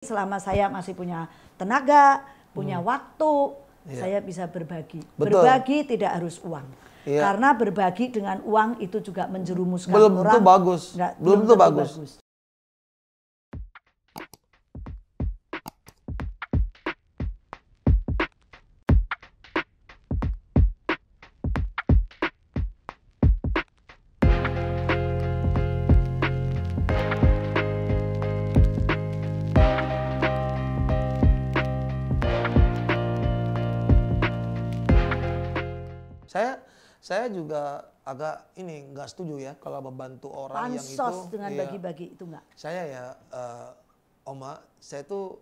Selama saya masih punya tenaga, punya waktu, saya bisa berbagi. Betul. Berbagi tidak harus uang. Karena berbagi dengan uang itu juga menjerumuskan belum orang. Tentu bagus. Belum tentu bagus. Saya juga agak nggak setuju ya kalau membantu orang yang itu. Pansos dengan bagi-bagi itu nggak? Saya ya, Oma, saya tuh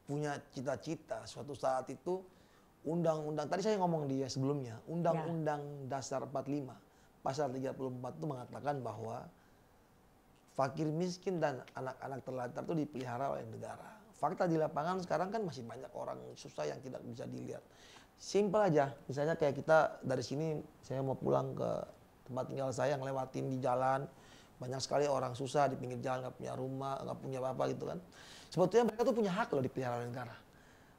punya cita-cita suatu saat itu undang-undang, tadi saya ngomong dia sebelumnya, Undang-Undang Dasar 45, pasal 34 itu mengatakan bahwa fakir miskin dan anak-anak terlantar itu dipelihara oleh negara. Fakta di lapangan sekarang kan masih banyak orang susah yang tidak bisa dilihat. Simpel aja, misalnya kayak kita dari sini, saya mau pulang ke tempat tinggal saya, ngelewatin di jalan, banyak sekali orang susah di pinggir jalan, nggak punya rumah, nggak punya apa-apa gitu kan. Sebetulnya mereka tuh punya hak loh dipelihara oleh negara.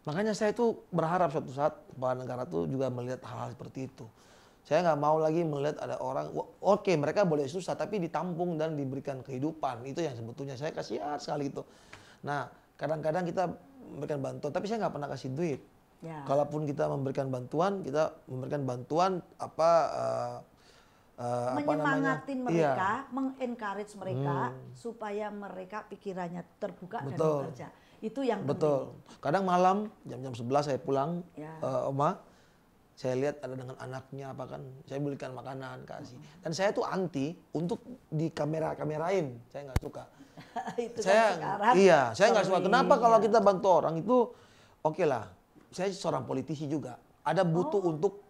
Makanya saya tuh berharap suatu saat kepala negara tuh juga melihat hal-hal seperti itu. Saya nggak mau lagi melihat ada orang, oke mereka boleh susah tapi ditampung dan diberikan kehidupan. Itu yang sebetulnya saya kasihan sekali itu. Nah, kadang-kadang kita memberikan bantuan, tapi saya nggak pernah kasih duit. Kalaupun kita memberikan bantuan, menyemangatin mereka, mengencourage mereka supaya mereka pikirannya terbuka dan bekerja. Itu yang betul. Penting. Kadang malam jam 11 saya pulang, Oma, saya lihat ada dengan anaknya apa kan, saya belikan makanan kasih. Dan saya tuh anti untuk di kamerain, saya nggak suka. Itu saya kan saya nggak suka. Kenapa kalau kita bantu orang itu, oke lah. Saya seorang politisi juga, ada butuh untuk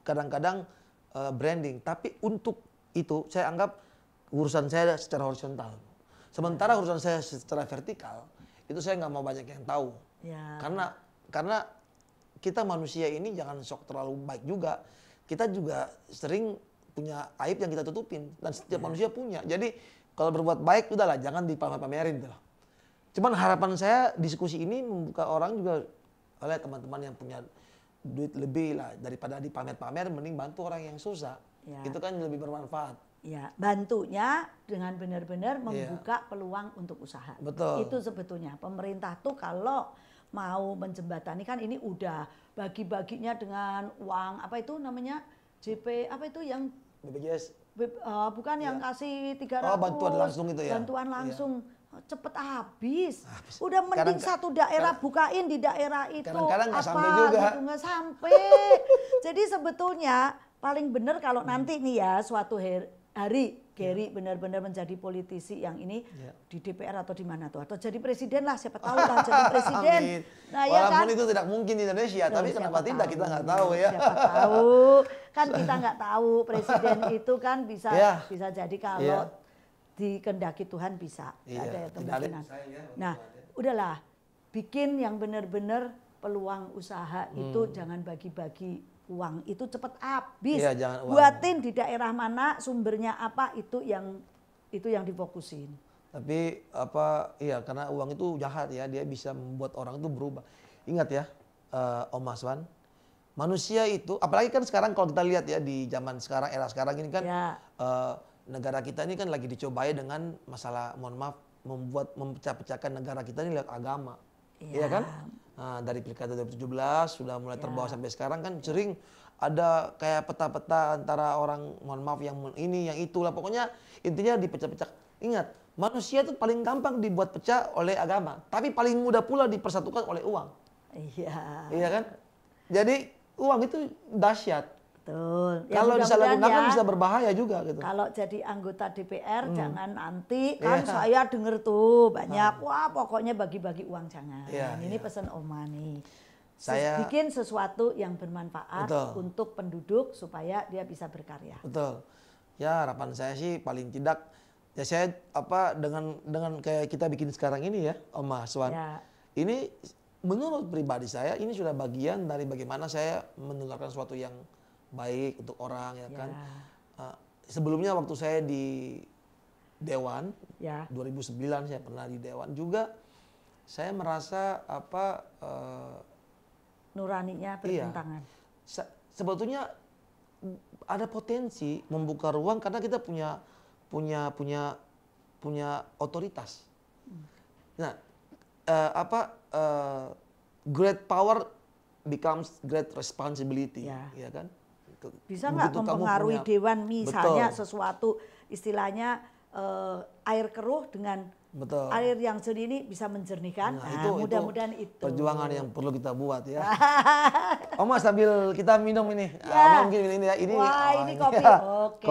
kadang-kadang branding, tapi untuk itu saya anggap urusan saya secara horizontal. Sementara urusan saya secara vertikal, itu saya nggak mau banyak yang tahu. Karena kita manusia ini jangan sok terlalu baik juga. Kita juga sering punya aib yang kita tutupin, dan setiap manusia punya. Jadi kalau berbuat baik udahlah, jangan dipamer-pamerin gitu. Cuman harapan saya diskusi ini membuka orang juga oleh teman-teman yang punya duit lebih lah, daripada dipamer-pamer, mending bantu orang yang susah. Itu kan lebih bermanfaat. Ya, bantunya dengan benar-benar membuka peluang untuk usaha. Betul. Itu sebetulnya pemerintah tuh kalau mau menjembatani, kan ini udah bagi-baginya dengan uang apa itu namanya JP apa itu yang BPJS. Bukan yang kasih 300. Bantuan langsung itu ya. Bantuan langsung. Cepet habis. Udah mending satu daerah bukain di daerah itu. Kadang-kadang nggak sampai juga. Gitu, nggak sampai. Jadi sebetulnya paling benar kalau nanti nih ya suatu hari Gary benar-benar menjadi politisi yang ini di DPR atau di mana tuh, atau jadi presiden lah, siapa tahu lah jadi presiden. Nah, walaupun itu tidak mungkin di Indonesia, tapi kenapa tidak, kita nggak tahu ya. Siapa tahu, kan kita nggak tahu, presiden itu kan bisa jadi kalau dikehendaki Tuhan bisa, ada ya kemungkinan. Nah, udahlah, bikin yang benar-benar peluang usaha itu jangan bagi-bagi uang, itu cepet habis. Buatin di daerah mana, sumbernya apa, itu yang difokusin. Tapi karena uang itu jahat ya, dia bisa membuat orang itu berubah. Ingat ya, Om Maswan, manusia itu, apalagi kan sekarang kalau kita lihat ya di zaman sekarang, era sekarang ini kan negara kita ini kan lagi dicobai dengan masalah, mohon maaf, memecah-pecahkan negara kita ini lewat agama. Iya kan? Nah, dari Pilkada 2017 sudah mulai terbawa sampai sekarang kan sering ada kayak peta-peta antara orang, mohon maaf, yang ini, yang itulah. Pokoknya intinya dipecah-pecah. Ingat, manusia itu paling gampang dibuat pecah oleh agama, tapi paling mudah pula dipersatukan oleh uang. Iya kan? Jadi uang itu dahsyat. Betul. Kalau disalahgunakan bisa berbahaya juga gitu. Kalau jadi anggota DPR jangan nanti kan saya dengar tuh banyak pokoknya bagi-bagi uang jangan. Ini pesan Oma nih. Saya bikin sesuatu yang bermanfaat untuk penduduk supaya dia bisa berkarya. Betul. Ya harapan saya sih paling tidak ya saya dengan kayak kita bikin sekarang ini ya, Om Maswan. Ini menurut pribadi saya ini sudah bagian dari bagaimana saya menularkan sesuatu yang baik untuk orang ya kan. Sebelumnya waktu saya di Dewan 2009 saya pernah di Dewan juga, saya merasa apa nuraninya bertentangan. Iya, sebetulnya ada potensi membuka ruang karena kita punya otoritas. Nah, great power becomes great responsibility, ya kan? Bisa nggak mempengaruhi dewan misalnya sesuatu istilahnya air keruh dengan air yang jernih ini bisa menjernihkan. Nah, mudah-mudahan itu perjuangan yang perlu kita buat ya. Oma sambil kita minum ini. Ya. Mungkin ini ya. Ini kopi. Ya. Oke.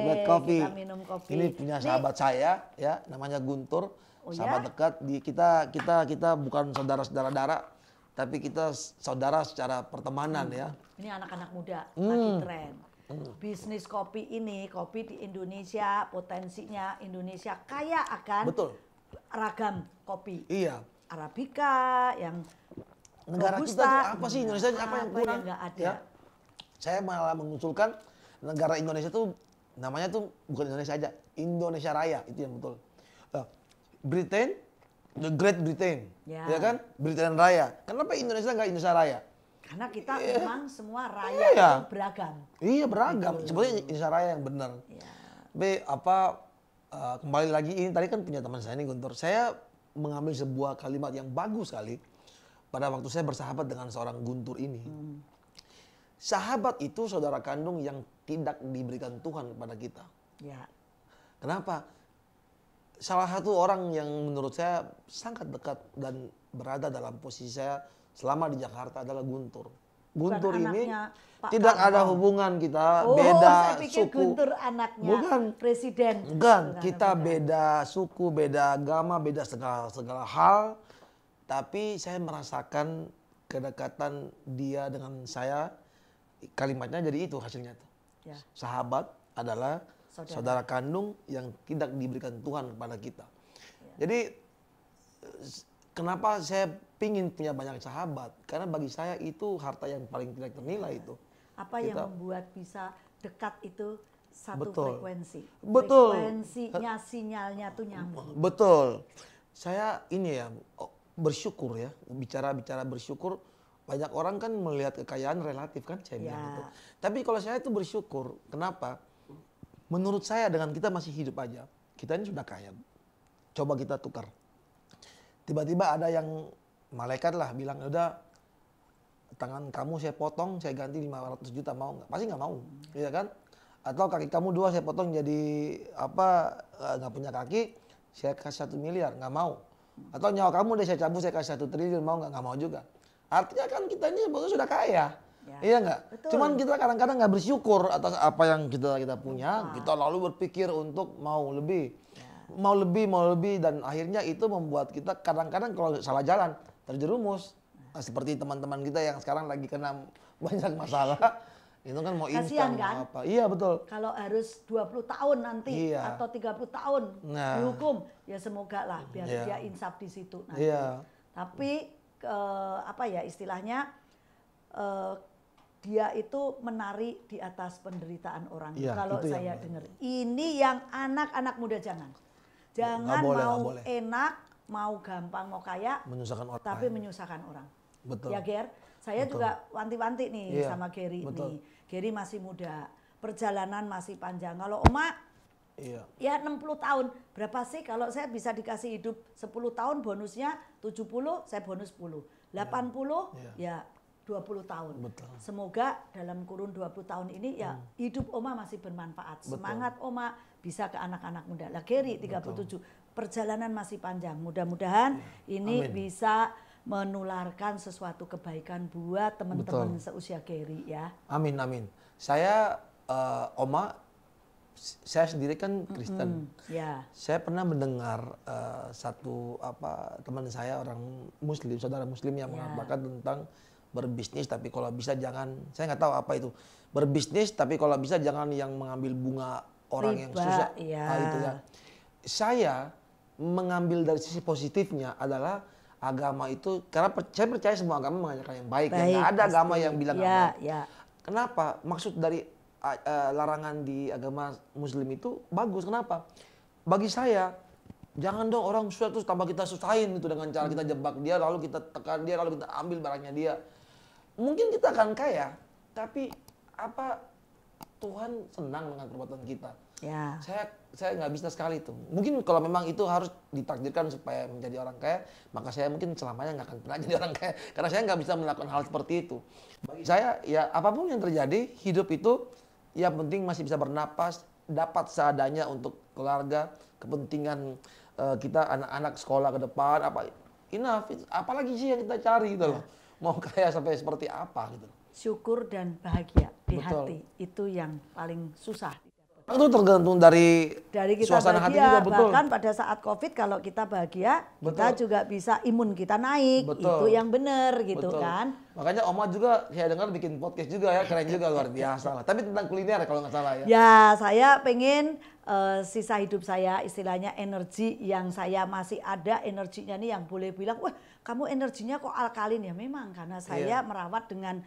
Buat kopi. Kita minum kopi. Ini punya sahabat saya ya, namanya Guntur. Sahabat dekat. Kita bukan saudara-saudara darah, tapi kita saudara secara pertemanan ya. Ini anak-anak muda lagi tren. Bisnis kopi ini, kopi di Indonesia potensinya Indonesia kaya akan ragam kopi. Iya. Arabica, yang negara Robusta, kita tuh apa sih Indonesia apa yang kurang? Nggak ada. Ya. Saya malah mengusulkan negara Indonesia tuh namanya tuh bukan Indonesia aja, Indonesia Raya itu yang betul. Britain, the Great Britain, ya kan? Britain Raya. Kenapa Indonesia nggak Indonesia Raya? Karena kita memang semua raya itu beragam. Iya beragam. Sebetulnya Indonesia Raya yang benar. Tapi kembali lagi ini tadi kan punya teman saya ini Guntur. Saya mengambil sebuah kalimat yang bagus sekali pada waktu saya bersahabat dengan seorang Guntur ini. Sahabat itu saudara kandung yang tidak diberikan Tuhan kepada kita. Ya. Kenapa? Salah satu orang yang menurut saya sangat dekat dan berada dalam posisi saya selama di Jakarta adalah Guntur. Guntur ini tidak ada hubungan kita, beda saya pikir suku. Guntur anaknya presiden. Bukan, kita beda suku, beda agama, beda segala hal. Tapi saya merasakan kedekatan dia dengan saya. Kalimatnya jadi itu hasilnya tuh. Ya. Sahabat adalah saudara kandung yang tidak diberikan Tuhan kepada kita. Ya. Jadi kenapa saya pingin punya banyak sahabat? Karena bagi saya itu harta yang paling tidak ternilai itu. Apa yang membuat bisa dekat itu satu frekuensi. Frekuensinya, sinyalnya tuh nyambung. Betul. Saya ini ya bersyukur ya, bicara bersyukur. Banyak orang kan melihat kekayaan relatif kan saya bilang gitu. Tapi kalau saya itu bersyukur, kenapa? Menurut saya dengan kita masih hidup aja, kita ini sudah kaya. Coba kita tukar. Tiba-tiba ada yang malaikat lah bilang, udah tangan kamu saya potong, saya ganti 500 juta, mau nggak? Pasti nggak mau, ya kan? Atau kaki kamu 2 saya potong jadi nggak punya kaki, saya kasih 1 miliar, nggak mau. Atau nyawa kamu deh saya cabut, saya kasih 1 triliun, mau nggak? Nggak mau juga. Artinya kan kita ini sebetulnya sudah kaya, iya nggak? Cuman kita kadang-kadang nggak bersyukur atas apa yang kita punya, kita lalu berpikir untuk mau lebih. Mau lebih dan akhirnya itu membuat kita kadang-kadang kalau salah jalan terjerumus. Nah, seperti teman-teman kita yang sekarang lagi kena banyak masalah, itu kan mau instan kan? Apa. Iya betul. Kalau harus 20 tahun nanti atau 30 tahun dihukum, ya semoga lah biar dia insaf di situ nanti. Tapi istilahnya dia itu menari di atas penderitaan orang. Kalau saya dengar, ini yang anak-anak muda jangan mau enak, mau gampang, mau kaya, menyusahkan orang, tapi menyusahkan orang. Betul. Ya Ger, saya juga wanti-wanti nih sama Gary nih. Gary masih muda, perjalanan masih panjang. Kalau Oma ya 60 tahun, berapa sih kalau saya bisa dikasih hidup 10 tahun bonusnya 70, saya bonus 10. 80 ya 20 tahun. Betul. Semoga dalam kurun 20 tahun ini ya hidup Oma masih bermanfaat. Betul. Semangat Oma bisa ke anak-anak muda. Lah Gary 37, perjalanan masih panjang. Mudah-mudahan ini bisa menularkan sesuatu kebaikan buat teman-teman seusia Gary ya. Amin. Saya Oma, saya sendiri kan Kristen. Saya pernah mendengar satu teman saya orang Muslim, saudara Muslim yang mengatakan tentang berbisnis tapi kalau bisa jangan, saya nggak tahu apa itu. Berbisnis tapi kalau bisa jangan yang mengambil bunga orang yang susah. Itu ya. Saya mengambil dari sisi positifnya adalah agama itu, karena saya percaya semua agama mengajarkan yang baik. Nggak ada agama yang bilang nggak baik. Kenapa? Maksud dari larangan di agama Muslim itu bagus. Kenapa? Bagi saya Jangan dong orang susah terus tambah kita susahin itu dengan cara kita jebak dia, lalu kita tekan dia, lalu kita ambil barangnya dia. Mungkin kita akan kaya, tapi apa Tuhan senang dengan perbuatan kita? Ya. Saya nggak bisa sekali itu. Mungkin kalau memang itu harus ditakdirkan supaya menjadi orang kaya, maka saya mungkin selamanya nggak akan pernah jadi orang kaya. Karena saya nggak bisa melakukan hal seperti itu. Bagi saya, ya apapun yang terjadi, hidup itu yang penting masih bisa bernapas, dapat seadanya untuk keluarga, kepentingan kita, anak-anak sekolah ke depan, enough. Apalagi sih yang kita cari gitu loh. Mau kaya sampai seperti apa gitu. Syukur dan bahagia di hati, itu yang paling susah. Itu tergantung dari kita suasana bahagia, hati juga, betul. Bahkan pada saat COVID kalau kita bahagia, kita juga bisa imun kita naik, itu yang benar gitu kan. Makanya Oma juga saya dengar bikin podcast juga ya, keren juga, luar biasa lah. Tapi tentang kuliner kalau nggak salah ya. Ya, saya pengen sisa hidup saya istilahnya energi yang saya masih ada, energinya nih yang boleh bilang, wah kamu energinya kok alkalin ya, memang karena saya merawat dengan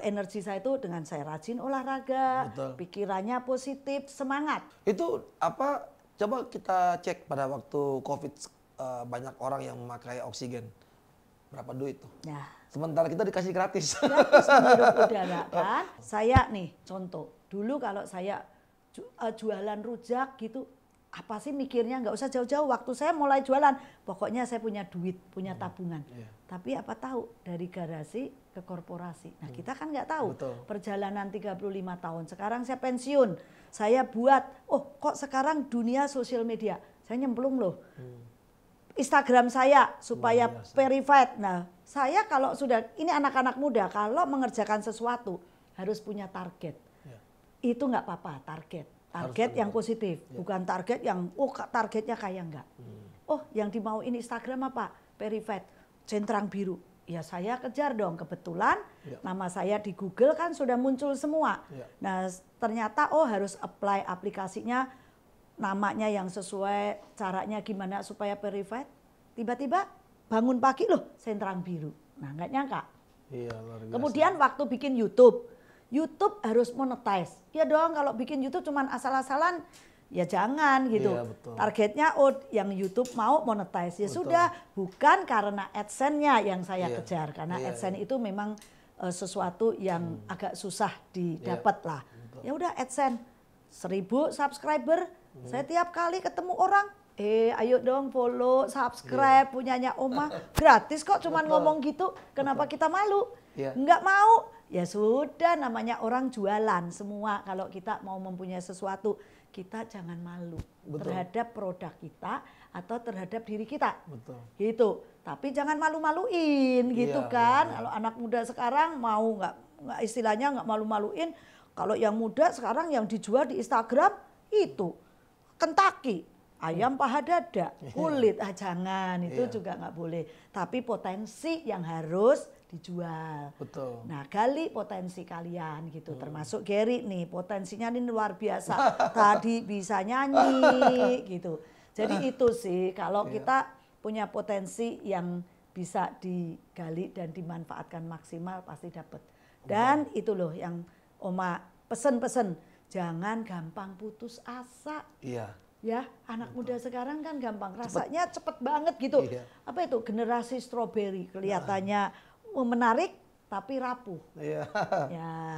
energi saya itu dengan saya rajin olahraga, pikirannya positif, semangat. Itu apa? Coba kita cek pada waktu COVID banyak orang yang memakai oksigen. Berapa duit tuh? Ya. Sementara kita dikasih gratis. Gratis menghirup udara kan. Saya nih contoh, dulu kalau saya jualan rujak gitu, apa sih mikirnya, nggak usah jauh-jauh. Waktu saya mulai jualan, pokoknya saya punya duit, punya tabungan. Tapi apa tahu dari garasi ke korporasi. Nah kita kan nggak tahu. Perjalanan 35 tahun. Sekarang saya pensiun. Saya buat, oh kok sekarang dunia sosial media. Saya nyemplung loh. Instagram saya supaya verified. Nah saya kalau sudah, ini anak-anak muda, kalau mengerjakan sesuatu harus punya target. Itu nggak apa-apa, target yang positif, bukan target yang targetnya kayak enggak. Oh yang dimauin Instagram apa? Verified, centang biru. Ya saya kejar dong, kebetulan nama saya di Google kan sudah muncul semua. Nah ternyata harus apply aplikasinya, namanya yang sesuai, caranya gimana supaya verified. Tiba-tiba bangun pagi loh centang biru. Nah nggak nyangka. Kemudian waktu bikin YouTube harus monetize. Ya dong kalau bikin YouTube cuman asal-asalan, ya jangan gitu. Targetnya yang YouTube mau monetize. Ya sudah, bukan karena AdSense-nya yang saya kejar. Karena AdSense itu memang sesuatu yang agak susah didapat lah. Ya udah AdSense, 1000 subscriber, saya tiap kali ketemu orang, ayo dong follow, subscribe, punyanya Oma. Gratis kok cuman ngomong gitu, kenapa kita malu? Enggak mau. Ya sudah, namanya orang jualan semua. Kalau kita mau mempunyai sesuatu, kita jangan malu terhadap produk kita atau terhadap diri kita. Gitu. Tapi jangan malu-maluin gitu kan. Kalau anak muda sekarang mau nggak istilahnya nggak malu-maluin. Kalau yang muda sekarang yang dijual di Instagram itu Kentucky, ayam paha dada, kulit, jangan, itu juga nggak boleh. Tapi potensi yang harus dijual. Nah, gali potensi kalian gitu. Termasuk Gary nih, potensinya ini luar biasa. Tadi bisa nyanyi gitu. Jadi itu sih kalau kita punya potensi yang bisa digali dan dimanfaatkan maksimal pasti dapat. Dan itu loh yang Oma pesen-pesen, jangan gampang putus asa. Ya, anak muda sekarang kan gampang, rasanya cepet banget gitu. Apa itu generasi strawberry, kelihatannya menarik tapi rapuh. Ya,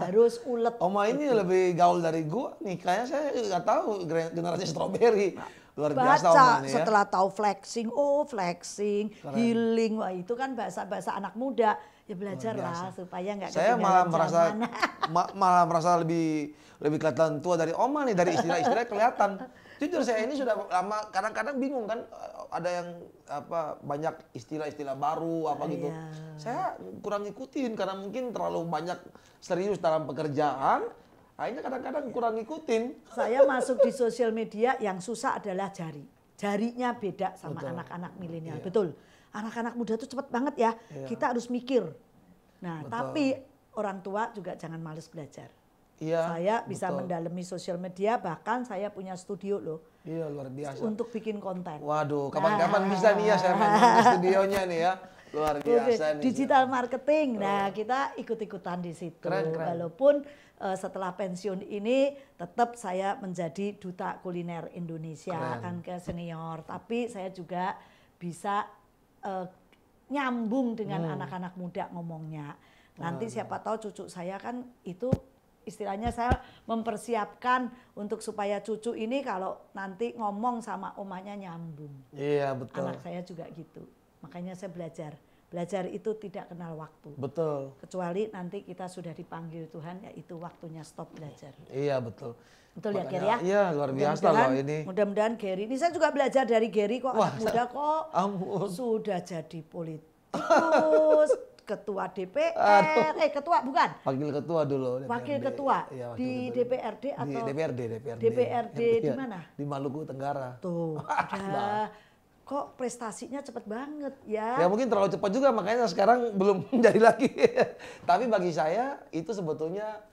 harus ulet. Oma ini lebih gaul dari gua nih. Kayaknya saya nggak tahu generasi strawberry. Luar biasa Oma nih ya. Setelah tahu flexing, flexing, healing, wah itu kan bahasa-bahasa anak muda. Ya belajar lah supaya nggak ketinggalan. Saya malah merasa lebih kelihatan tua dari Oma nih, dari istilah-istilah kelihatan. Jujur saya ini sudah lama, kadang-kadang bingung kan, ada yang banyak istilah-istilah baru gitu. Saya kurang ngikutin karena mungkin terlalu banyak serius dalam pekerjaan. Akhirnya kadang-kadang kurang ngikutin. Saya masuk di sosial media yang susah adalah jari. Jarinya beda sama anak-anak milenial. Betul. Anak-anak muda tuh cepet banget ya. Kita harus mikir. Nah, tapi orang tua juga jangan males belajar. Saya bisa mendalami sosial media, bahkan saya punya studio loh. Luar biasa. Untuk bikin konten. Waduh, kapan-kapan bisa nih ya saya main di studionya nih ya. Luar biasa nih. Digital marketing. Nah, kita ikut-ikutan di situ. Keren. Walaupun setelah pensiun ini tetap saya menjadi duta kuliner Indonesia kan ke senior, tapi saya juga bisa nyambung dengan anak-anak muda ngomongnya. Nanti siapa tahu cucu saya kan itu istilahnya saya mempersiapkan untuk supaya cucu ini kalau nanti ngomong sama omanya nyambung. Iya, betul. Anak saya juga gitu. Makanya saya belajar. Belajar itu tidak kenal waktu. Betul. Kecuali nanti kita sudah dipanggil Tuhan, yaitu waktunya stop belajar. Iya, betul. Betul ya, Gary ya? Iya, luar biasa loh ini. Mudah-mudahan Gary, ini saya juga belajar dari Gary kok. Anak muda kok sudah jadi politikus, ketua DPR, ketua bukan? Wakil ketua dulu. Wakil ketua di DPRD atau? Di DPRD. DPRD di mana? Di Maluku Tenggara. Tuh, udah. Kok prestasinya cepet banget ya? Ya mungkin terlalu cepat juga, makanya sekarang belum menjadi lagi. Tapi bagi saya itu sebetulnya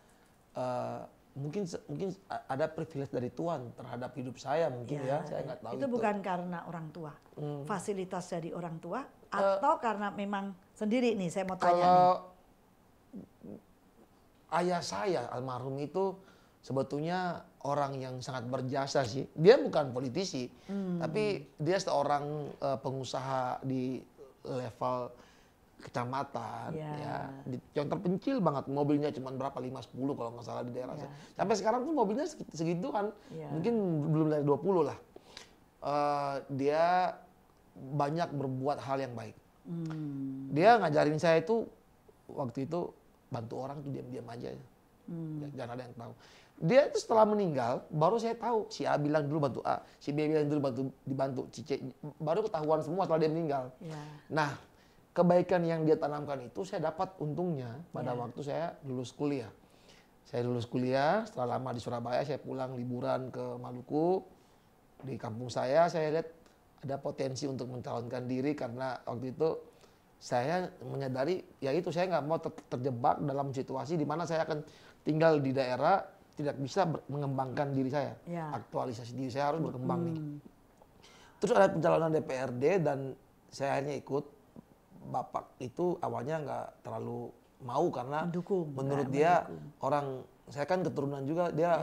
mungkin ada privilege dari Tuhan terhadap hidup saya mungkin ya. Saya nggak tahu. Itu bukan karena orang tua, fasilitas dari orang tua, atau karena memang sendiri nih saya mau tanya. Kalau ayah saya almarhum itu sebetulnya orang yang sangat berjasa sih. Dia bukan politisi, tapi dia seorang pengusaha di level kecamatan, ya. Yang terpencil banget, mobilnya cuma berapa, 5-10 kalau nggak salah di daerah saya. Sampai sekarang tuh mobilnya segitu kan, mungkin belum dari 20 lah. Dia banyak berbuat hal yang baik. Dia ngajarin saya itu, waktu itu bantu orang tuh diam-diam aja. Jangan ada yang tahu. Dia itu setelah meninggal, baru saya tahu. Si A bilang dulu bantu A, si B bilang dulu dibantu si C. Baru ketahuan semua setelah dia meninggal. Nah, kebaikan yang dia tanamkan itu saya dapat untungnya pada waktu saya lulus kuliah. Saya lulus kuliah, setelah lama di Surabaya, saya pulang liburan ke Maluku. Di kampung saya lihat ada potensi untuk mencalonkan diri karena waktu itu saya menyadari, ya itu saya nggak mau terjebak dalam situasi di mana saya akan tinggal di daerah tidak bisa mengembangkan diri saya, aktualisasi diri saya harus berkembang nih. Terus ada pencalonan DPRD dan saya akhirnya ikut. Bapak itu awalnya nggak terlalu mau karena menurut dia orang, saya kan keturunan juga, dia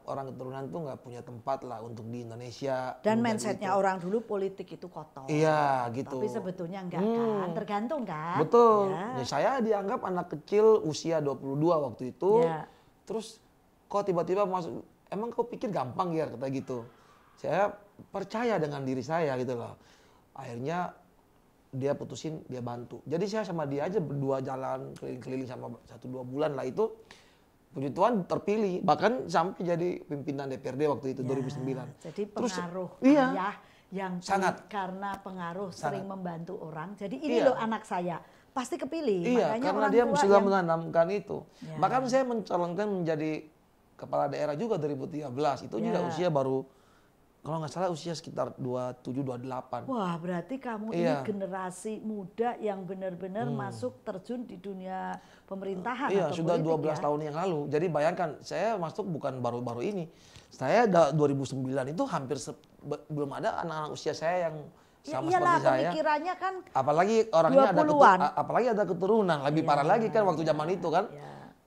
orang keturunan tuh nggak punya tempat lah untuk di Indonesia. Dan mindsetnya orang dulu politik itu kotor. Iya gitu. Tapi sebetulnya enggak kan, tergantung kan. Betul. Ya, saya dianggap anak kecil usia 22 waktu itu. Terus kok tiba-tiba masuk, emang kau pikir gampang ya kata gitu. Saya percaya dengan diri saya gitu loh. Akhirnya dia putusin, dia bantu. Jadi saya sama dia aja berdua jalan keliling-keliling sama 1-2 bulan lah itu. Puji Tuhan terpilih, bahkan sampai jadi pimpinan DPRD waktu itu 2009. Jadi pengaruh ayah yang sangat karena pengaruh sering membantu orang. Jadi ini loh anak saya pasti kepilih. Iya, makanya karena dia sudah menanamkan itu. Bahkan saya mencalonkan menjadi kepala daerah juga 2013. Itu juga usia baru, kalau nggak salah usia sekitar 27-28. Wah, berarti kamu ini generasi muda yang benar-benar masuk terjun di dunia pemerintahan atau sudah politik 12 tahun yang lalu. Jadi bayangkan, saya masuk bukan baru-baru ini. Saya 2009 itu hampir belum ada anak-anak usia saya yang sama seperti saya. Pemikirannya kan apalagi orangnya apalagi ada keturunan, lebih parah lagi kan waktu zaman itu kan.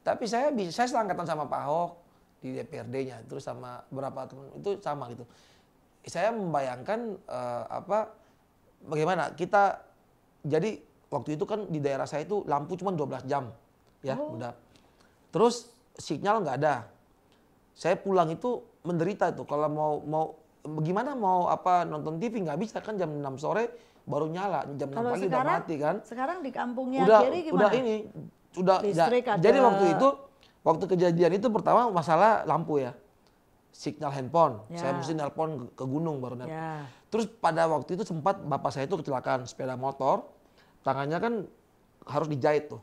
Tapi saya seangkatan sama Pak Ahok di DPRD-nya, terus sama beberapa teman itu sama gitu. Saya membayangkan bagaimana kita, jadi waktu itu kan di daerah saya itu lampu cuma 12 jam ya udah. Terus sinyal nggak ada. Saya pulang itu menderita tuh kalau mau gimana mau nonton TV nggak bisa kan, jam 6 sore baru nyala, jam 6 pagi udah mati kan. Sekarang di kampungnya Gary gimana? Jadi waktu kejadian itu pertama masalah lampu ya. Signal handphone, saya mesti nelpon ke gunung baru nelpon. Terus pada waktu itu sempat bapak saya itu kecelakaan sepeda motor, tangannya kan harus dijahit tuh.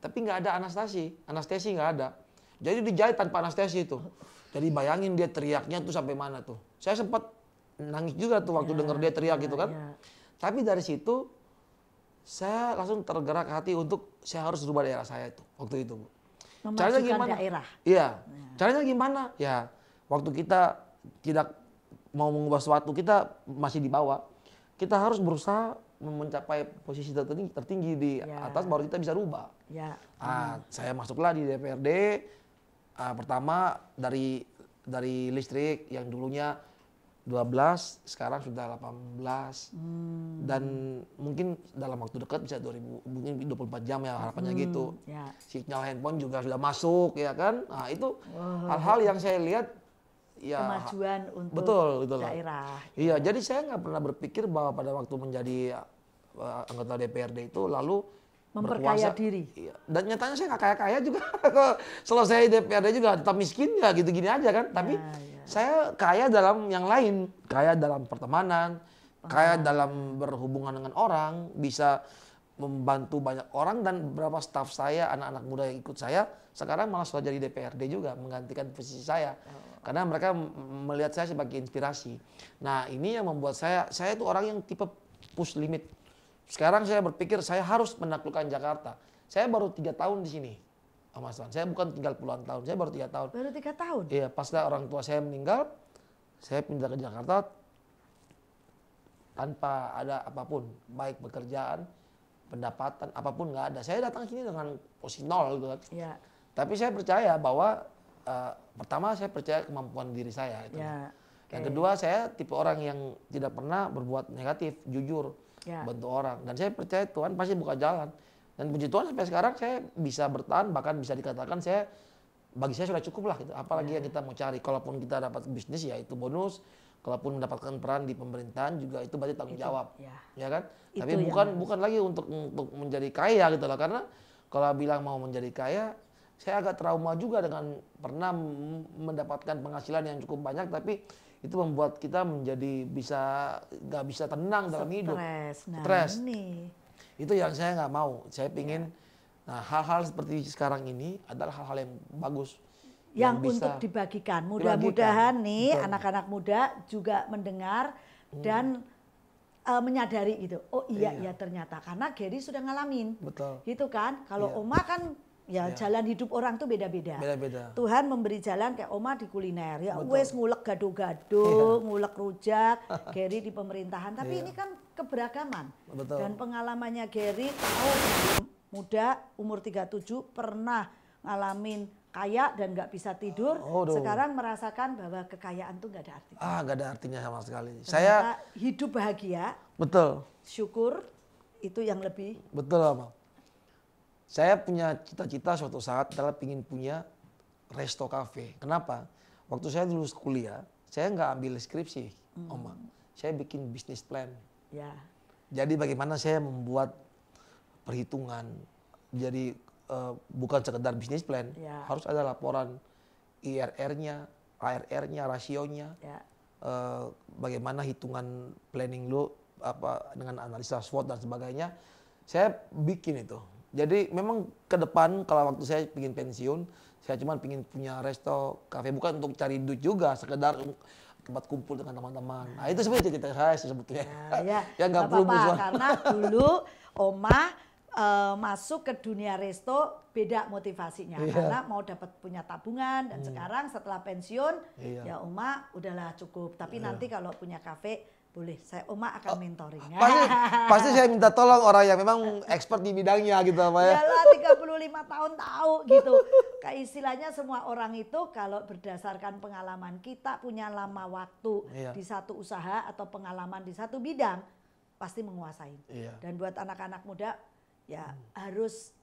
Tapi nggak ada anestesi nggak ada. Jadi dijahit tanpa anestesi itu. Jadi bayangin dia teriaknya tuh sampai mana tuh. Saya sempat nangis juga tuh waktu denger dia teriak gitu kan. Tapi dari situ saya langsung tergerak hati untuk saya harus rubah daerah saya itu waktu itu. Caranya gimana? Daerah. Iya. Caranya gimana? Ya. Waktu kita tidak mau mengubah sesuatu, kita masih di bawah. Kita harus berusaha mencapai posisi tertinggi di atas baru kita bisa rubah. Ya. Saya masuklah di DPRD. Pertama dari listrik yang dulunya 12, sekarang sudah 18. Dan mungkin dalam waktu dekat bisa mungkin 24 jam ya harapannya gitu. Ya. Sinyal handphone juga sudah masuk ya kan. Nah itu hal-hal yang saya lihat ya, kemajuan untuk betul. daerah. Iya, jadi saya nggak pernah berpikir bahwa pada waktu menjadi anggota DPRD itu lalu memperkaya berkuasa, diri. Iya. Dan nyatanya saya nggak kaya-kaya juga. Selesai DPRD juga tetap miskin ya gitu-gini aja kan. Tapi saya kaya dalam yang lain, kaya dalam pertemanan, kaya dalam berhubungan dengan orang, bisa membantu banyak orang, dan beberapa staf saya, anak-anak muda yang ikut saya sekarang malah sudah jadi DPRD juga, menggantikan posisi saya. Karena mereka melihat saya sebagai inspirasi. Nah ini yang membuat saya itu orang yang tipe push limit. Sekarang saya berpikir saya harus menaklukkan Jakarta. Saya baru 3 tahun di sini, Mas Wan. Saya bukan tinggal puluhan tahun, saya baru 3 tahun. Baru 3 tahun? Iya, pasca orang tua saya meninggal, saya pindah ke Jakarta tanpa ada apapun, baik pekerjaan, pendapatan, apapun nggak ada. Saya datang sini dengan posisi 0 gitu kan. Ya. Tapi saya percaya bahwa pertama saya percaya kemampuan diri saya. Ya. Yang kedua, saya tipe orang yang tidak pernah berbuat negatif, jujur, bantu orang. Dan saya percaya Tuhan pasti buka jalan. Dan puji Tuhan sampai sekarang saya bisa bertahan, bahkan bisa dikatakan bagi saya sudah cukup lah gitu. Apalagi yang kita mau cari. Kalaupun kita dapat bisnis ya itu bonus. Kalaupun mendapatkan peran di pemerintahan juga itu berarti tanggung jawab. Ya kan? Itu tapi bukan lagi untuk menjadi kaya gitu lah. Karena kalau bilang mau menjadi kaya, saya agak trauma juga dengan pernah mendapatkan penghasilan yang cukup banyak, tapi itu membuat kita menjadi nggak bisa tenang dalam hidup. Stres. Itu yang saya nggak mau. Saya pingin, nah hal-hal seperti sekarang ini adalah hal-hal yang bagus. Yang untuk dibagikan. Mudah-mudahan nih anak-anak muda juga mendengar dan menyadari itu. Oh iya ternyata. Karena Gary sudah ngalamin. Betul. Gitu kan. Kalau Oma kan jalan hidup orang tuh beda-beda. Tuhan memberi jalan kayak Oma di kuliner. Ya wes ngulek gado-gado, ngulek rujak. Gary di pemerintahan. Tapi ini kan keberagaman. Betul. Dan pengalamannya Gary, muda umur 37 pernah ngalamin kaya dan nggak bisa tidur. Sekarang merasakan bahwa kekayaan tuh nggak ada artinya. Nggak ada artinya sama sekali. Ternyata saya hidup bahagia. Betul. Syukur itu yang lebih. Betul, Bang. Saya punya cita-cita suatu saat adalah ingin punya resto cafe. Kenapa? Waktu saya lulus kuliah, saya nggak ambil skripsi, Oma. Saya bikin bisnis plan. Ya. Jadi bagaimana saya membuat perhitungan. Jadi bukan sekedar bisnis plan, harus ada laporan IRR-nya, ARR-nya, rasionya. Bagaimana hitungan planning lu dengan analisa SWOT dan sebagainya. Saya bikin itu. Jadi memang ke depan kalau waktu saya ingin pensiun, saya cuma ingin punya resto, cafe, bukan untuk cari duit juga, sekedar tempat kumpul dengan teman-teman. Nah itu sebenarnya cita-cita saya sebetulnya. Ya nggak perlu karena dulu Oma masuk ke dunia resto beda motivasinya karena mau dapat punya tabungan dan sekarang setelah pensiun ya Oma udahlah cukup. Tapi nanti kalau punya kafe boleh, Oma akan mentoring. Pasti saya minta tolong orang yang memang expert di bidangnya gitu Pak ya. Yalah 35 tahun tahu gitu. Kayak istilahnya semua orang itu kalau berdasarkan pengalaman kita punya lama waktu di satu usaha atau pengalaman di satu bidang pasti menguasai. Dan buat anak-anak muda ya harus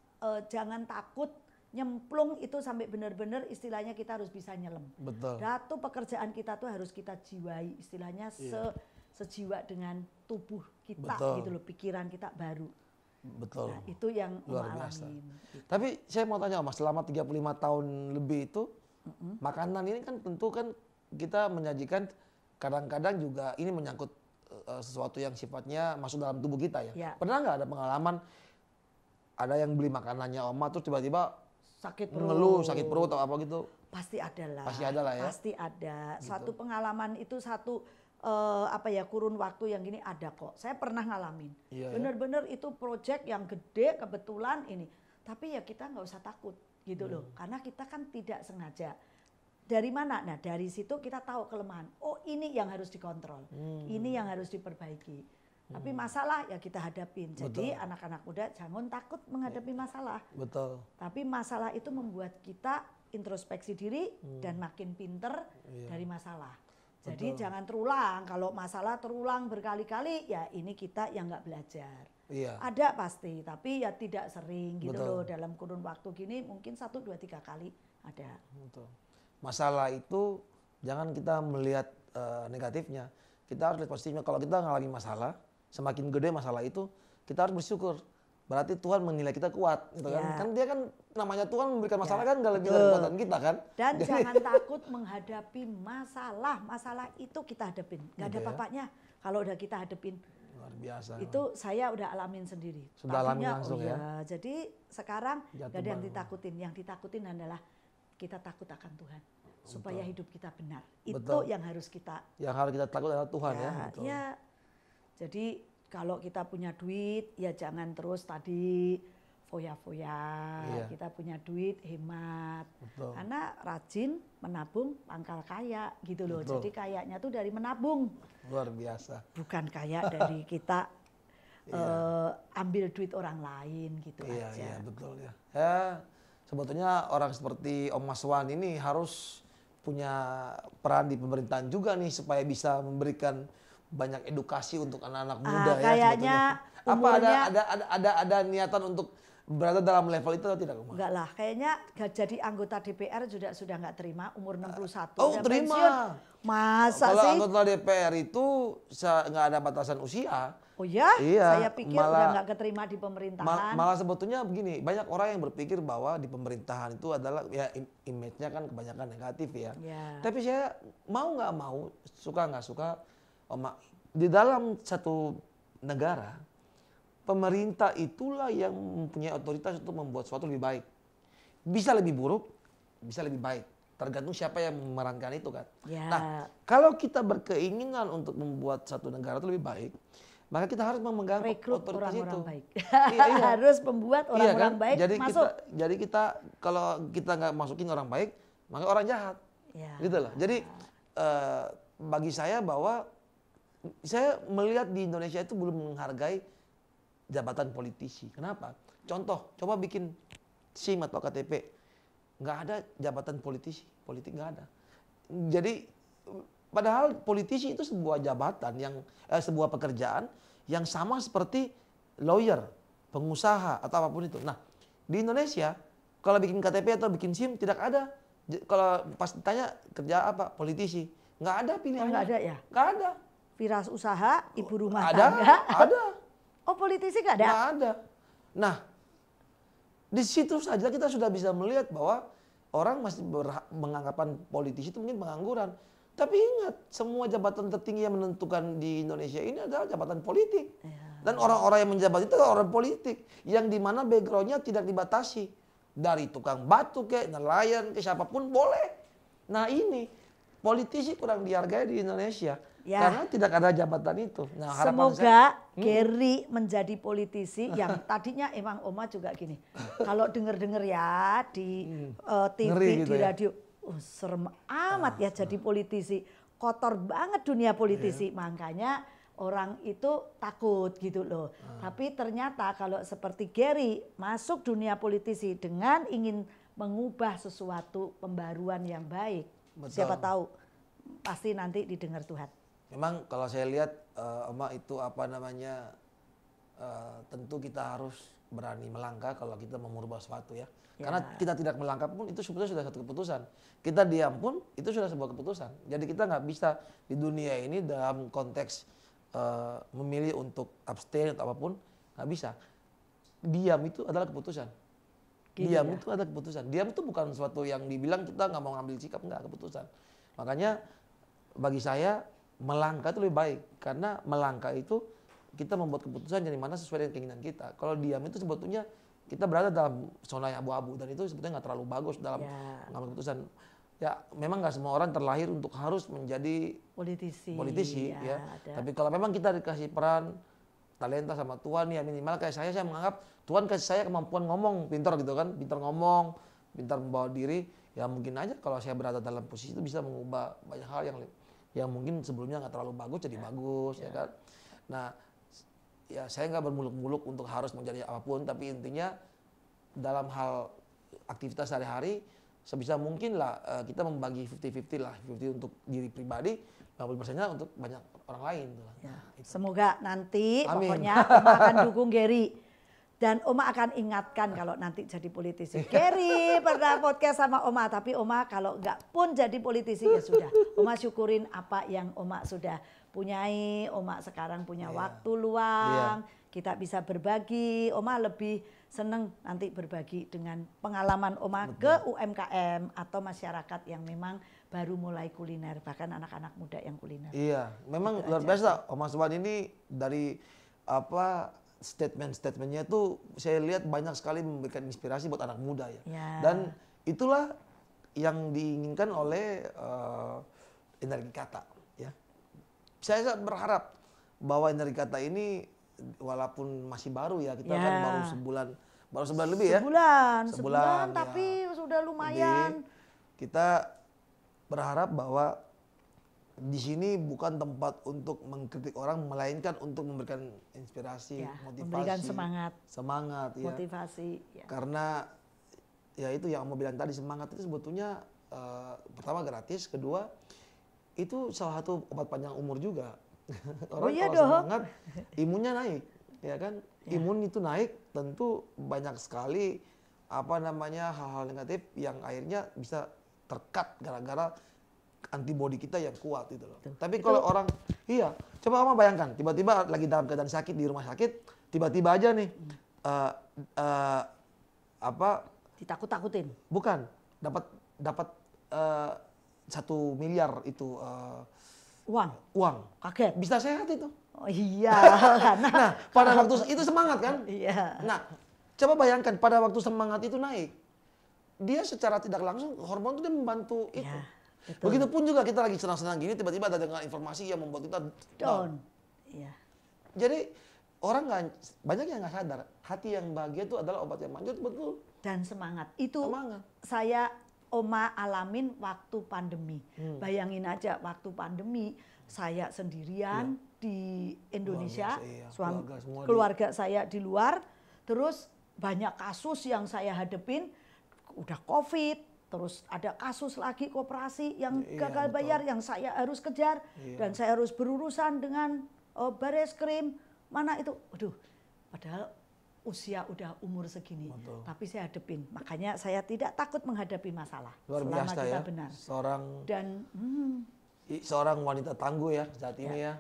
jangan takut nyemplung itu sampai benar-benar istilahnya kita harus bisa nyelem. Betul. Satu pekerjaan kita tuh harus kita jiwai istilahnya sejiwa dengan tubuh kita gitu loh, pikiran kita baru. Betul. Nah, itu yang luar biasa. Gitu. Tapi saya mau tanya Mas, selama 35 tahun lebih itu makanan ini kan tentu kan kita menyajikan kadang-kadang juga ini menyangkut sesuatu yang sifatnya masuk dalam tubuh kita ya. Pernah nggak ada pengalaman ada yang beli makanannya Oma terus tiba-tiba sakit perut, mengeluh, sakit perut atau apa gitu? Pasti ada lah. Pasti ada lah ya. Pasti ada. Gitu. Suatu pengalaman itu kurun waktu yang gini ada kok. Saya pernah ngalamin. Bener-bener itu project yang gede kebetulan ini. Tapi ya kita nggak usah takut gitu loh. Karena kita kan tidak sengaja. Dari mana? Nah dari situ kita tahu kelemahan. Oh ini yang harus dikontrol. Ini yang harus diperbaiki. Tapi masalah ya kita hadapin. Jadi anak-anak muda jangan takut menghadapi masalah. Betul. Tapi masalah itu membuat kita introspeksi diri dan makin pinter dari masalah. Jadi jangan terulang. Kalau masalah terulang berkali-kali, ya ini kita yang nggak belajar. Iya. Ada pasti, tapi ya tidak sering gitu loh. Dalam kurun waktu gini mungkin 1, 2, 3 kali ada. Betul. Masalah itu jangan kita melihat negatifnya. Kita harus lihat positifnya. Kalau kita ngalamin masalah, semakin gede masalah itu, kita harus bersyukur. Berarti Tuhan menilai kita kuat, gitu kan? Kan dia kan namanya Tuhan memberikan masalah kan nggak lebih dari kekuatan kita kan? Dan jangan takut menghadapi masalah. Masalah itu kita hadapin. Nggak ada apa-apanya kalau udah kita hadapin. Luar biasa. Itu saya udah alamin sendiri. Sudah alami langsung ya? Jadi sekarang nggak ada yang ditakutin. Yang ditakutin adalah kita takut akan Tuhan. Supaya hidup kita benar. Itu yang harus kita. Yang harus kita takut adalah Tuhan ya? Betul. Ya. Jadi kalau kita punya duit, ya jangan terus tadi foya-foya. Kita punya duit, hemat. Betul. Karena rajin menabung pangkal kaya gitu loh. Betul. Jadi kayaknya tuh dari menabung. Luar biasa. Bukan kaya dari kita ambil duit orang lain gitu aja. Iya, betul ya. Ya, sebetulnya orang seperti Om Mas Wan ini harus punya peran di pemerintahan juga nih supaya bisa memberikan banyak edukasi untuk anak-anak muda ya. Kayaknya umurnya, apa ada niatan untuk berada dalam level itu atau tidak? Enggak lah, kayaknya jadi anggota DPR sudah nggak terima umur 61. Oh terima. Pensiun. Masa kalau sih? Anggota DPR itu nggak ada batasan usia. Oh ya? Iya, saya pikir udah nggak keterima di pemerintahan. Malah sebetulnya begini, banyak orang yang berpikir bahwa di pemerintahan itu adalah ya image-nya kan kebanyakan negatif ya. Tapi saya mau nggak mau, suka nggak suka, di dalam satu negara, pemerintah itulah yang mempunyai otoritas untuk membuat sesuatu lebih baik. Bisa lebih buruk, bisa lebih baik. Tergantung siapa yang memerankan itu kan. Nah, kalau kita berkeinginan untuk membuat satu negara itu lebih baik, maka kita harus memegang otoritas itu. Baik. Harus membuat orang-orang baik masuk. Jadi kita kalau kita nggak masukin orang baik, maka orang jahat. Gitu loh. Jadi bagi saya bahwa saya melihat di Indonesia itu belum menghargai jabatan politisi. Kenapa? Contoh, coba bikin SIM atau KTP. Nggak ada jabatan politisi. Politik nggak ada. Jadi padahal politisi itu sebuah jabatan sebuah pekerjaan yang sama seperti lawyer, pengusaha atau apapun itu. Nah, di Indonesia kalau bikin KTP atau bikin SIM tidak ada. Kalau pas ditanya kerja apa? Politisi. Nggak ada pilihannya. Nggak ada ya? Nggak ada. Wirausaha, ibu rumah tangga. Ada. Oh, politisi nggak ada? Nggak ada. Nah, di situ saja kita sudah bisa melihat bahwa orang masih menganggapan politisi itu mungkin pengangguran. Tapi ingat, semua jabatan tertinggi yang menentukan di Indonesia ini adalah jabatan politik. Dan orang-orang yang menjabat itu adalah orang politik. Yang dimana backgroundnya tidak dibatasi. Dari tukang batu ke nelayan ke siapapun boleh. Nah ini, politisi kurang dihargai di Indonesia. Karena tidak ada jabatan itu. Nah, semoga Gary menjadi politisi yang tadinya emang Oma juga gini. Kalau denger-denger ya di TV, di radio. Serem amat ya jadi politisi. Kotor banget dunia politisi. Makanya orang itu takut gitu loh. Tapi ternyata kalau seperti Gary masuk dunia politisi dengan ingin mengubah sesuatu pembaruan yang baik. Betul. Siapa tahu pasti nanti didengar Tuhan. Memang kalau saya lihat Oma itu tentu kita harus berani melangkah kalau kita mau merubah sesuatu ya. Karena kita tidak melangkah pun itu sebetulnya sudah satu keputusan. Kita diam pun itu sudah sebuah keputusan. Jadi kita nggak bisa di dunia ini dalam konteks memilih untuk abstain atau apapun, nggak bisa. Diam itu adalah keputusan. Diam itu adalah keputusan. Diam itu bukan sesuatu yang dibilang kita nggak mau ngambil sikap, nggak, keputusan. Makanya bagi saya melangkah itu lebih baik. Karena melangkah itu kita membuat keputusan yang dimana sesuai dengan keinginan kita. Kalau diam itu sebetulnya kita berada dalam zona yang abu-abu dan itu sebetulnya nggak terlalu bagus dalam mengambil keputusan. Ya memang nggak semua orang terlahir untuk harus menjadi politisi ya. Tapi kalau memang kita dikasih peran talenta sama Tuhan ya minimal kayak saya menganggap Tuhan kasih saya kemampuan ngomong, pintar gitu kan, pintar ngomong, pintar membawa diri. Ya mungkin aja kalau saya berada dalam posisi itu bisa mengubah banyak hal yang mungkin sebelumnya nggak terlalu bagus jadi bagus ya kan. Nah ya saya nggak bermuluk-muluk untuk harus menjadi apapun, tapi intinya dalam hal aktivitas sehari-hari sebisa mungkin lah kita membagi 50-50 lah, 50 untuk diri pribadi, 50%-nya untuk banyak orang lain. Ya, semoga nanti Amin. pokoknya Oma akan dukung Gary. Dan Oma akan ingatkan kalau nanti jadi politisi. Gary pernah podcast sama Oma, tapi Oma kalau nggak pun jadi politisi ya sudah. Oma syukurin apa yang Oma sudah punyai. Oma sekarang punya waktu luang, kita bisa berbagi. Oma lebih seneng nanti berbagi dengan pengalaman Oma ke UMKM atau masyarakat yang memang baru mulai kuliner, bahkan anak-anak muda yang kuliner. Iya, memang luar biasa. Oma Suwan ini dari statement-statementnya tuh saya lihat banyak sekali memberikan inspirasi buat anak muda ya. Dan itulah yang diinginkan oleh Energi Kata ya. Saya berharap bahwa Energi Kata ini walaupun masih baru ya, kita kan baru sebulan lebih ya. Sebulan tapi sudah lumayan. Jadi, kita berharap bahwa di sini bukan tempat untuk mengkritik orang, melainkan untuk memberikan inspirasi, motivasi, memberikan semangat, motivasi. Ya. Karena ya itu yang mau bilang tadi, semangat itu sebetulnya pertama gratis, kedua itu salah satu obat panjang umur juga. Orang kalau semangat, imunnya naik, ya kan? Imun itu naik, tentu banyak sekali hal-hal negatif yang akhirnya bisa terkat gara-gara antibodi kita yang kuat gitu loh. Tapi kalau orang, coba kamu bayangkan, tiba-tiba lagi dalam keadaan sakit di rumah sakit, tiba-tiba aja nih, ditakut-takutin? Bukan, dapat 1 miliar itu uang. Kaget. Bisa sehat itu. Oh iya. Nah, pada waktu itu semangat kan? Iya. Nah, coba bayangkan pada waktu semangat itu naik, dia secara tidak langsung hormon itu dia membantu itu. Betul. Begitupun juga kita lagi senang-senang gini, tiba-tiba ada dengan informasi yang membuat kita down. Iya. Jadi orang banyak yang nggak sadar, hati yang bahagia itu adalah obat yang manjur, betul. Dan semangat itu saya Oma alamin waktu pandemi. Bayangin aja waktu pandemi saya sendirian di Indonesia, keluarga saya di luar, terus banyak kasus yang saya hadepin, udah COVID. Terus ada kasus lagi koperasi yang gagal bayar yang saya harus kejar. Dan saya harus berurusan dengan Bareskrim. Mana itu? Aduh, padahal usia udah umur segini. Tapi saya hadepin. Makanya saya tidak takut menghadapi masalah. Luar biasa selama kita benar. Seorang wanita tangguh ya saat ini ya.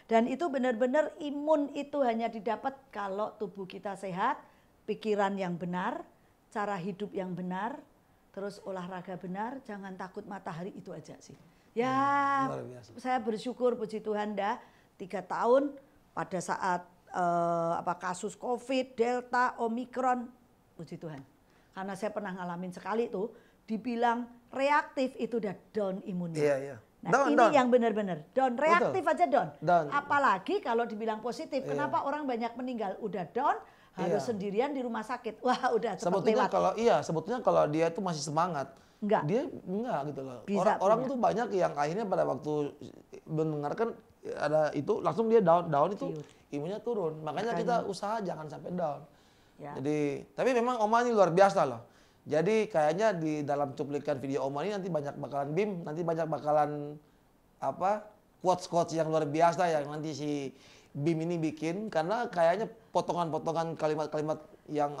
Dan itu benar-benar imun itu hanya didapat kalau tubuh kita sehat, pikiran yang benar, cara hidup yang benar, terus olahraga benar, jangan takut matahari, itu aja sih. Ya, saya bersyukur puji Tuhan 3 tahun pada saat kasus COVID, Delta, Omikron, puji Tuhan. Karena saya pernah ngalamin sekali tuh, dibilang reaktif itu udah down imunnya. Nah down. Yang benar-benar down, reaktif aja down. Apalagi kalau dibilang positif, kenapa orang banyak meninggal? Udah down, harus sendirian di rumah sakit. Wah, udah cepat lewat. Sebetulnya kalau dia tuh masih semangat, dia enggak gitu loh. Orang tuh banyak yang akhirnya pada waktu mendengarkan ada itu langsung dia down itu imunnya turun. Makanya kita usaha jangan sampai down. Jadi, tapi memang Oma ini luar biasa loh. Jadi kayaknya di dalam cuplikan video Oma ini nanti banyak bakalan quotes-quotes yang luar biasa yang nanti si Bim ini bikin, karena kayaknya potongan-potongan kalimat-kalimat yang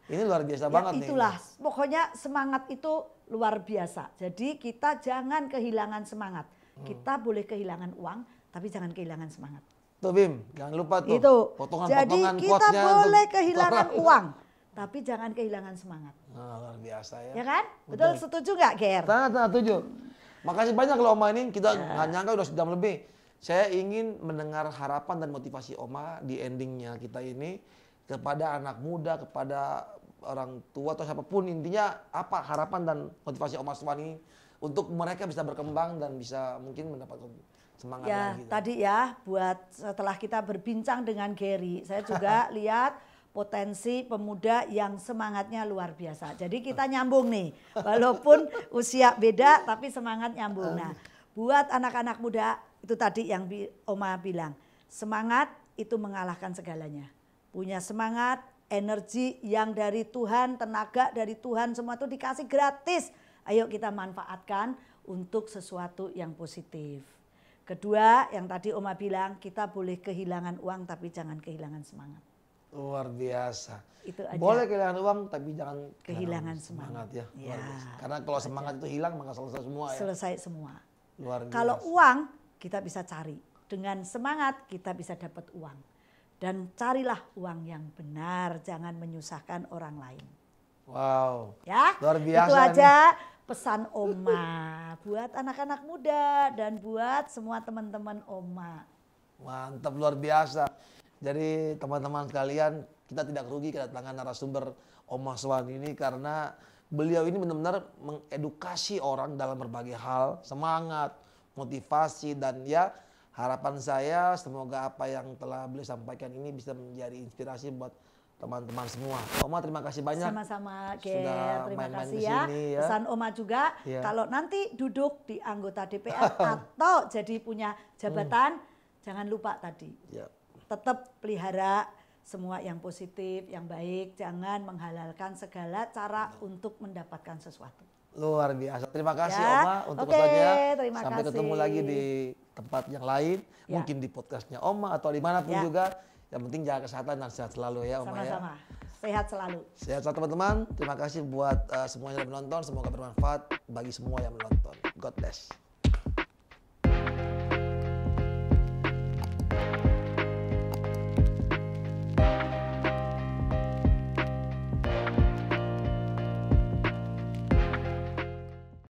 ini luar biasa banget nih. Itulah, pokoknya semangat itu luar biasa. Jadi kita jangan kehilangan semangat. Kita boleh kehilangan uang, tapi jangan kehilangan semangat. Tuh Bim, jangan lupa tuh potongan-potongan quotes-nya. Jadi kita boleh kehilangan uang, tapi jangan kehilangan semangat. Luar biasa ya. Ya kan? Betul, setuju nggak, Ger? Sangat setuju. Makasih banyak loh Oma ini, kita nggak nyangka udah sejam lebih. Saya ingin mendengar harapan dan motivasi Oma di endingnya kita ini kepada anak muda, kepada orang tua atau siapapun, intinya apa harapan dan motivasi Oma Suwan ini untuk mereka bisa berkembang dan bisa mungkin mendapatkan semangat lagi. Tadi buat setelah kita berbincang dengan Gary, saya juga lihat potensi pemuda yang semangatnya luar biasa. Jadi kita nyambung nih, walaupun usia beda tapi semangat nyambung. Nah, buat anak-anak muda itu tadi yang Oma bilang, semangat itu mengalahkan segalanya. Punya semangat, energi yang dari Tuhan, tenaga dari Tuhan, semua itu dikasih gratis. Ayo kita manfaatkan untuk sesuatu yang positif. Kedua, yang tadi Oma bilang, kita boleh kehilangan uang tapi jangan kehilangan semangat. Luar biasa. Itu aja. Boleh kehilangan uang tapi jangan kehilangan semangat ya. Luar biasa. Karena kalau semangat itu hilang maka selesai semua ya. Selesai semua. Luar biasa. Kalau uang kita bisa cari. Dengan semangat kita bisa dapat uang. Dan carilah uang yang benar, jangan menyusahkan orang lain. Wow. Ya. Luar biasa. Itu aja pesan Oma buat anak-anak muda dan buat semua teman-teman Oma. Mantap, luar biasa. Jadi teman-teman sekalian, kita tidak rugi kedatangan narasumber Oma Suwani ini karena beliau ini benar-benar mengedukasi orang dalam berbagai hal, semangat, motivasi, dan ya harapan saya semoga apa yang telah beliau sampaikan ini bisa menjadi inspirasi buat teman-teman semua. Oma terima kasih banyak. Sama-sama Ger, terima kasih ya. Ya. Pesan Oma juga, kalau nanti duduk di anggota DPR atau jadi punya jabatan, jangan lupa tadi. Ya. Tetap pelihara semua yang positif, yang baik, jangan menghalalkan segala cara untuk mendapatkan sesuatu. Luar biasa. Terima kasih Oma untuk pesannya. Sampai ketemu lagi di tempat yang lain, mungkin di podcastnya Oma atau dimanapun juga. Yang penting jaga kesehatan dan sehat selalu ya Oma. Sama-sama. Sehat selalu. Sehat selalu teman-teman. Terima kasih buat semuanya yang menonton. Semoga bermanfaat bagi semua yang menonton. God bless.